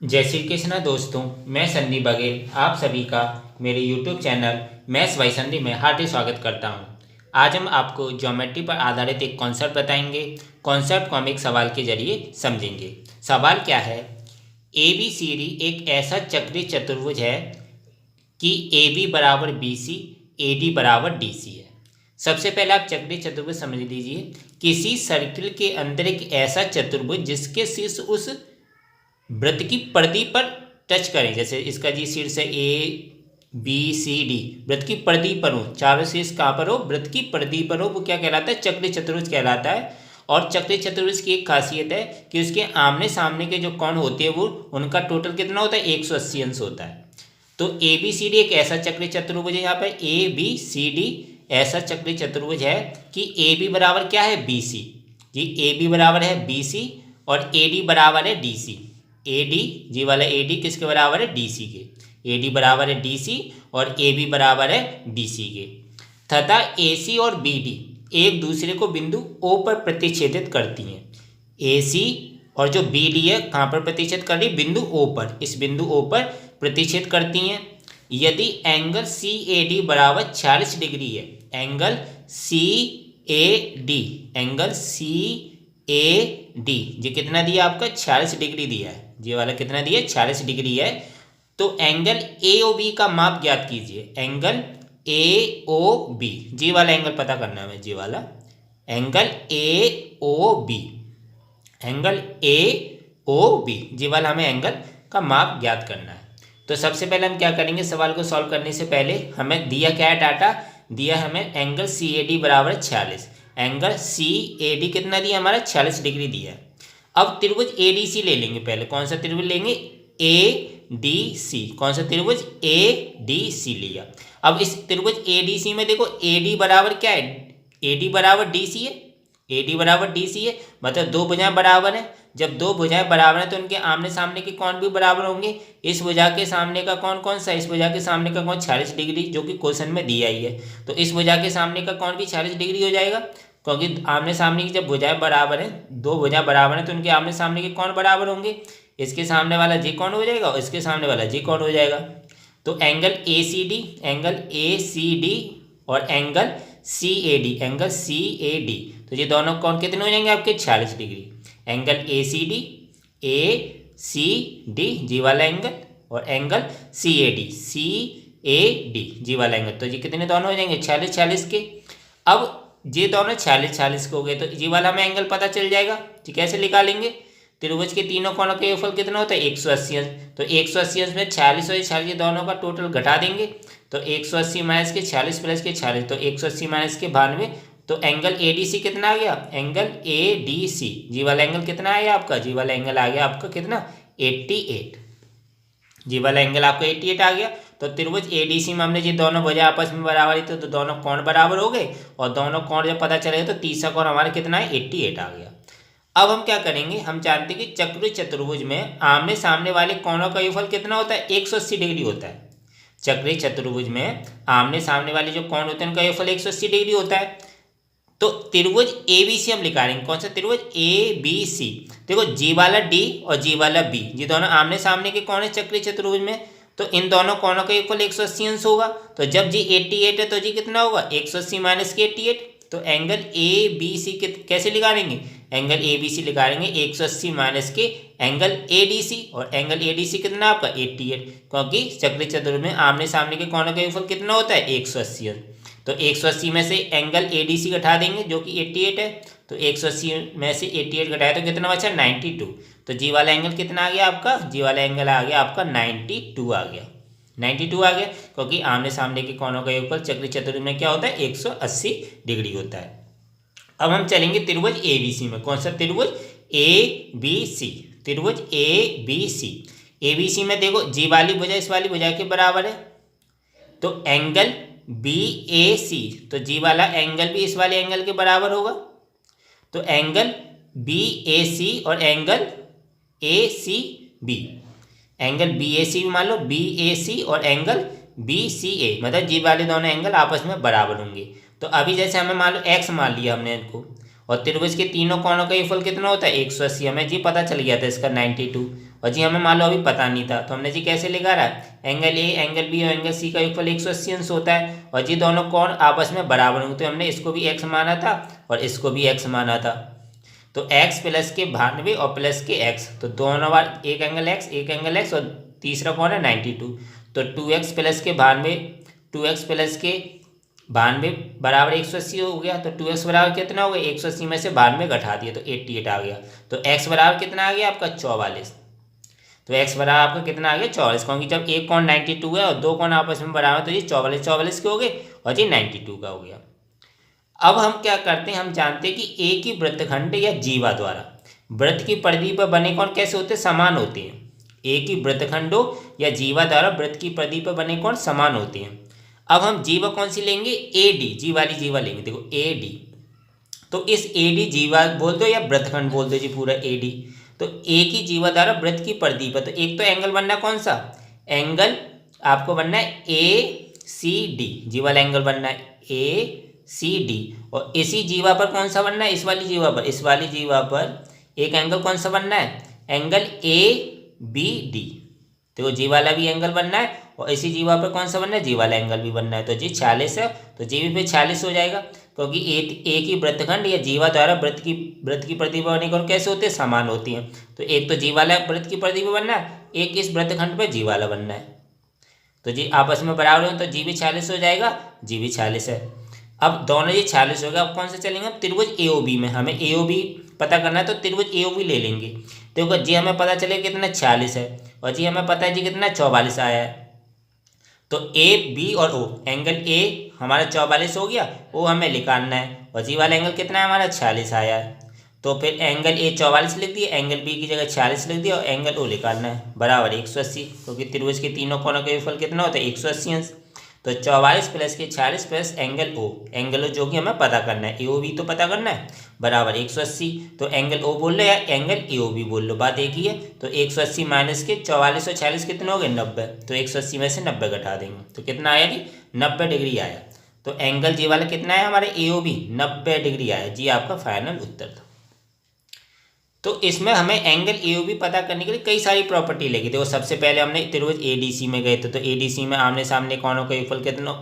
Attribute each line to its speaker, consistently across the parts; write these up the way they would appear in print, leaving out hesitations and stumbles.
Speaker 1: जय श्री कृष्णा दोस्तों, मैं संदीप बघेल आप सभी का मेरे YouTube channel maths by Sandeep में हार्दिक स्वागत करता हूं। आज हम आपको ज्योमेट्री पर आधारित एक कॉन्सेप्ट बताएंगे। कॉन्सेप्ट को हम एक सवाल के जरिए समझेंगे। सवाल क्या है? ABCD एक ऐसा चक्रीय चतुर्भुज है कि AB बराबर BC, AD बराबर DC है। सबसे पहले आप चक्रीय चतुर्भुज समझ लीजिए। किसी सर्किल के अंदर एक ऐसा चतुर्भुज जिसके शीर्ष उस वृत्त की परिधि पर टच करें। जैसे इसका जी शीर्ष है ABCD, वृत्त की परिधि पर हो, चारों शीर्ष कहाँ पर हो? वृत्त की परिधि पर हो, वो क्या कहलाता है? चक्रीय चतुर्भुज कहलाता है। और चक्रीय चतुर्भुज की एक खासियत है कि उसके आमने सामने के जो कोण होते हैं वो उनका टोटल कितना होता है? 180 अंश होता है। तो ABCD एक ऐसा चक्रीय चतुर्भुज है। यहाँ पे ABCD ऐसा चक्रीय चतुर्भुज है कि AB बराबर क्या है? BC जी। AB बराबर है BC और AD बराबर है DC। AD जी वाला AD किसके बराबर है? DC के। AD बराबर है DC और AB बराबर है BC के। तथा AC और BD एक दूसरे को बिंदु O पर प्रतिच्छेदित करती हैं। AC और जो BD है कहाँ पर प्रतिच्छेद कर रही है? बिंदु O पर। इस बिंदु O पर प्रतिच्छेद करती हैं। यदि एंगल CAD बराबर 46 डिग्री है, एंगल CAD, एंगल CAD जी कितना दिया आपका? 46 डिग्री दिया है। ये वाला कितना दिया? 46 डिग्री है। तो एंगल AOB का माप ज्ञात कीजिए। एंगल AOB, जी वाला एंगल पता करना है। जी वाला एंगल AOB, एंगल AOB जी वाला हमें एंगल का माप ज्ञात करना है। तो सबसे पहले हम क्या करेंगे? सवाल को सॉल्व करने से पहले हमें दिया क्या है? डाटा दिया हमें एंगल CAD बराबर 46। एंगल CAD कितना दिया? हमारा 46 डिग्री दिया है। अब त्रिभुज ADC ले लेंगे। पहले कौन सा त्रिभुज लेंगे? ADC। कौन सा त्रिभुज? ADC लिया। अब इस त्रिभुज ADC में देखो AD बराबर क्या है? AD बराबर DC है। AD बराबर DC है, मतलब दो भुजाएं बराबर हैं। जब दो भुजाएं बराबर हैं तो उनके आमने सामने के कोण भी बराबर होंगे। इस भुजा के सामने का कोण कौन सा है? इस भुजा के सामने का कोण 46 डिग्री, जो कि क्वेश्चन में दिया ही है। तो इस भुजा के सामने का कोण भी 46 डिग्री हो जाएगा, क्योंकि आमने सामने की जब भुजाएं बराबर हैं, दो भुजाएं बराबर हैं, तो उनके आमने सामने के कोण बराबर होंगे। इसके सामने वाला जी कोण हो जाएगा और इसके सामने वाला जी कोण हो जाएगा। तो एंगल ACD, एंगल ACD और एंगल CAD, एंगल CAD, तो ये दोनों कोण कितने हो जाएंगे आपके? 46 डिग्री। एंगल ACD जी वाला एंगल और एंगल CAD जी वाला एंगल, तो ये कितने दोनों हो जाएंगे? 46 के। अब ये दोनों 46 के हो गए, तो जी वाला हमें एंगल पता चल जाएगा। ठीक, कैसे निकालेंगे? त्रिभुज के तीनों कोणों का योगफल कितना होता है? 180 अंश। तो 180 अंश में 46 और 46 ये दोनों का टोटल घटा देंगे। तो 180 माइनस के 46 प्लस के 46, तो 180 माइनस के 92। तो एंगल ADC कितना आ गया? एंगल ADC जी वाला एंगल कितना आया आपका? जी वाला एंगल आ गया आपका कितना? 88। जी वाला एंगल आपका 88 आ गया। तो त्रिभुज ADC में हमने जी दोनों भुजा आपस में बराबर थी, तो दोनों कोण बराबर हो गए और दोनों कोण जब पता चलेगा तो तीसरा कोण हमारा कितना है? 88 आ गया। अब हम क्या करेंगे? हम जानते हैं कि चक्रीय चतुर्भुज में आमने सामने वाले कोणों का योगफल कितना होता है? 180 डिग्री होता है। चक्रीय चतुर्भुज में आमने सामने वाले जो कोण होते हैं उनका योगफल 180 डिग्री होता है। तो त्रिभुज ABC हम निकालेंगे। कौन सा त्रिभुज? ABC। देखो जी वाला D और जी वाला B, ये दोनों आमने सामने के कोण है चक्रीय चतुर्भुज में, तो इन दोनों कोणों का योगफल 180 अंश होगा। तो जब जी 88 है तो जी कितना होगा? 180 माइनस के 88। तो एंगल ABC कैसे निकालेंगे? एंगल ABC निकालेंगे 180 माइनस के एंगल ADC, और एंगल ADC कितना आपका? 88, क्योंकि चक्रीय चतुर्भुज में आमने सामने के कोणों का योगफल कितना होता है? 180 अंश। तो 180 में से एंगल ADC घटा देंगे जो कि 88 है। तो 180 में से 88 घटाया तो कितना बचा? 92। तो जी वाला एंगल कितना आ गया आपका? जी वाला एंगल आ गया आपका 92 आ गया। 92 आ गया, क्योंकि आमने सामने के कोणों का योगफल चक्रीय चतुर्भुज में क्या होता है? 180 डिग्री होता है। अब हम चलेंगे त्रिभुज ABC में। कौन सा त्रिभुज? ABC। त्रिभुज ABC में देखो जी वाली भुजा इस वाली भुजा के बराबर है, तो एंगल BAC, तो जी वाला एंगल भी इस वाले एंगल के बराबर होगा। तो एंगल BAC और एंगल ACB, एंगल BAC भी मान लो BAC और एंगल BCA, मतलब जी वाले दोनों एंगल आपस में बराबर होंगे। तो अभी जैसे हमें मान लो x मान लिया हमने इनको, और त्रिभुज के तीनों कोणों का योगफल कितना होता है? 180। हमें जी पता चल गया था इसका 92, और जी हमें मान लो अभी पता नहीं था, तो हमने जी कैसे लिखा रहा है, एंगल ए एंगल बी और एंगल सी का योगफल 180 अंश होता है और जी दोनों कोण आपस में बराबर होंगे, तो हमने इसको भी एक्स माना था और इसको भी एक्स माना था। तो x प्लस के 92 और प्लस के x, तो दोनों बार एक एंगल x और तीसरा कौन है 92, तो 2x प्लस के 92 बराबर 180 हो गया। तो 2x बराबर कितना हो गया, 180 में से 92 घटा दिया तो 88 आ गया। तो x बराबर कितना आ गया आपका 44। तो x बराबर आपका कितना आ गया 44, क्योंकि जब एक कौन 92 है और दो कौन आपस में बराबर तो ये 44 के हो गए और ये 92 का हो गया। अब हम क्या करते हैं, हम जानते हैं कि एक ही वृत्तखंड या जीवा द्वारा वृत्त की परिधि पर बने कोण कैसे होते हैं, समान होते हैं। एक ही वृत्तखंडों या जीवा द्वारा वृत्त की परिधि पर बने कोण समान होते हैं। अब हम जीवा कौन सी लेंगे, एडी, जी वाली जीवा लेंगे। देखो एडी, तो इस एडी जीवा बोल दो या वृत्तखंड बोल दो जी पूरा एडी, तो एक ही जीवा द्वारा वृत्त की परिधि पर, तो एक तो एंगल बनना कौन सा, एंगल आपको बनना है ए सी डी, जी वाला एंगल बनना है ए सी डी, और इसी जीवा पर कौन सा बनना है, इस वाली जीवा पर एक एंगल कौन सा बनना है, एंगल ए बी डी। तो जी वाला भी एंगल बनना है और इसी जीवा पर कौन सा बनना है, जी वाला एंगल भी बनना है। तो जी 46 है, तो जी भी पे 46 हो जाएगा, क्योंकि एक ही वृत्तखंड या जीवा द्वारा वृत्त की परिधि पर बने कोण कैसे होते हैं, समान होती हैं। तो एक तो जी वाला वृत्त की परिधि पर बनना है, एक इस वृत्तखंड पर जी वाला बनना है, तो जी आपस में बराबर हो, तो जी भी 46 हो जाएगा, जी भी 46 है। अब दोनों जी 46 हो गया। अब कौन से चलेंगे, अब त्रिभुज एओबी में, हमें एओबी पता करना है, तो त्रिभुज एओबी ले लेंगे। देखो जी हमें पता चलेगा कितना 46 है और जी हमें पता है जी कितना 44 आया है। तो ए बी और ओ, एंगल ए हमारा 44 हो गया, ओ हमें निकालना है और जी वाला एंगल कितना है हमारा 46 आया है। तो फिर एंगल ए 44 लिख दिया, एंगल बी की जगह 46 लिख दिया और एंगल ओ निकालना है बराबर 180, क्योंकि त्रिभुज के तीनों कोनों का योगफल कितना होता है 180 अंश। तो 44 प्लस के 46 प्लस एंगल ओ जो कि हमें पता करना है, ए ओ बी तो पता करना है, बराबर 180। तो एंगल ओ बोल लो या एंगल ए ओ बी बोल लो, बात एक ही है। तो 180 माइनस के 44 और 46 कितने हो गए 90, तो 180 में से 90 घटा देंगे तो कितना आया जी 90 डिग्री आया। तो एंगल जी वाला कितना है हमारे ए ओ बी 90 डिग्री आया जी, आपका फाइनल उत्तर था। तो इसमें हमें एंगल एओबी पता करने के लिए कई सारी प्रॉपर्टी लगी। देखो सबसे पहले हमने त्रिभुज एडीसी में गए थे, तो एडीसी में आमने सामने कोणों का योगफल कितना,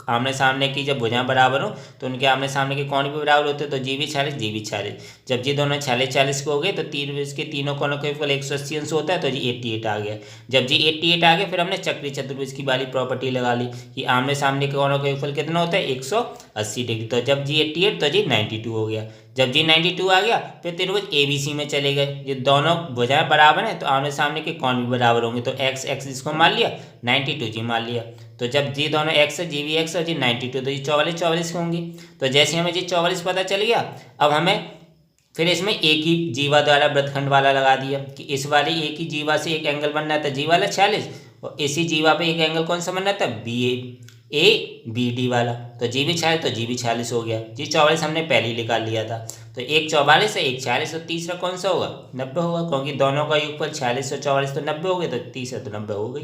Speaker 1: आमने सामने की जब भुजाएं बराबर हो तो उनके आमने सामने के कोण भी बराबर होते हैं, तो जी भी 46 जी भी 46, जब जी दोनों 46 के हो गए तो त्रिभुज के तीनों कोणों का योगफल 180 अंश होता है, तो जी 88 आ गया। जब जी 88 आ गया फिर हमने चक्री चतुर्भुज की वाली प्रॉपर्टी लगा ली कि आमने सामने के कोणों का योगफल कितना होता है 180 डिग्री, तो जब जी 88 तो जी 92 हो गया। जब जी 92 आ गया फिर त्रिभुज एबीसी में चले गए, ये दोनों भुजाएं बराबर हैं तो आमने सामने के कोण भी बराबर होंगे, तो एक्स एक्स इसको मान लिया 92 जी मान लिया। तो जब जी दोनों एक्स है जी भी एक्स और जी 92 तो जी 44 के होंगे। तो जैसे हमें जी 44 पता चल गया, अब हमें फिर इसमें एक ही जीवा द्वारा वृत्तखंड वाला लगा दिया कि इस वाले एक ही जीवा से एक एंगल बनना था जी वाला 46 और इसी जीवा पे एक एंगल कौन सा बनना था ए बी डी वाला, तो जी भी 46 तो जी भी 46 हो गया। जी 44 हमने पहले ही निकाल लिया था, तो एक 44 है एक 46 और तीसरा कौन सा होगा 90 होगा, क्योंकि दोनों का योगफल 46 और 44 तो 90 हो गए, तो तीसरा तो 90 हो गई।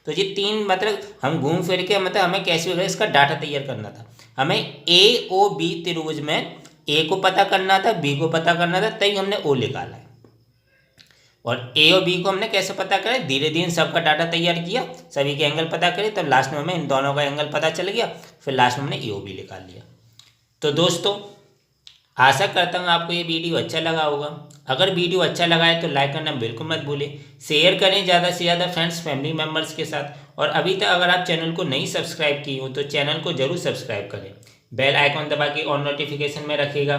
Speaker 1: तो ये तीन मतलब हम घूम फिर के मतलब हमें कैसे वगैरह इसका डाटा तैयार करना था। हमें ए ओ बी त्रिभुज में ए को पता करना था, बी को पता करना था, तभी हमने ओ निकाला है। और ए और बी को हमने कैसे पता करें, धीरे धीरे सबका डाटा तैयार किया, सभी के एंगल पता करे, तब लास्ट में हमें इन दोनों का एंगल पता चल गया, फिर लास्ट में हमने ए ओ बी निकाल लिया। तो दोस्तों आशा करता हूँ आपको ये वीडियो अच्छा लगा होगा। अगर वीडियो अच्छा लगा है तो लाइक करना बिल्कुल मत भूलें, शेयर करें ज़्यादा से ज़्यादा फ्रेंड्स फैमिली मेम्बर्स के साथ। और अभी तक अगर आप चैनल को नहीं सब्सक्राइब किए हो तो चैनल को जरूर सब्सक्राइब करें, बेल आइकॉन दबा के और नोटिफिकेशन में रखिएगा।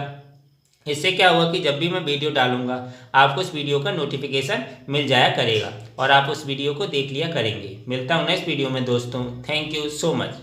Speaker 1: इससे क्या हुआ कि जब भी मैं वीडियो डालूंगा आपको उस वीडियो का नोटिफिकेशन मिल जाया करेगा और आप उस वीडियो को देख लिया करेंगे। मिलता हूँ नेक्स्ट वीडियो में दोस्तों, थैंक यू सो मच।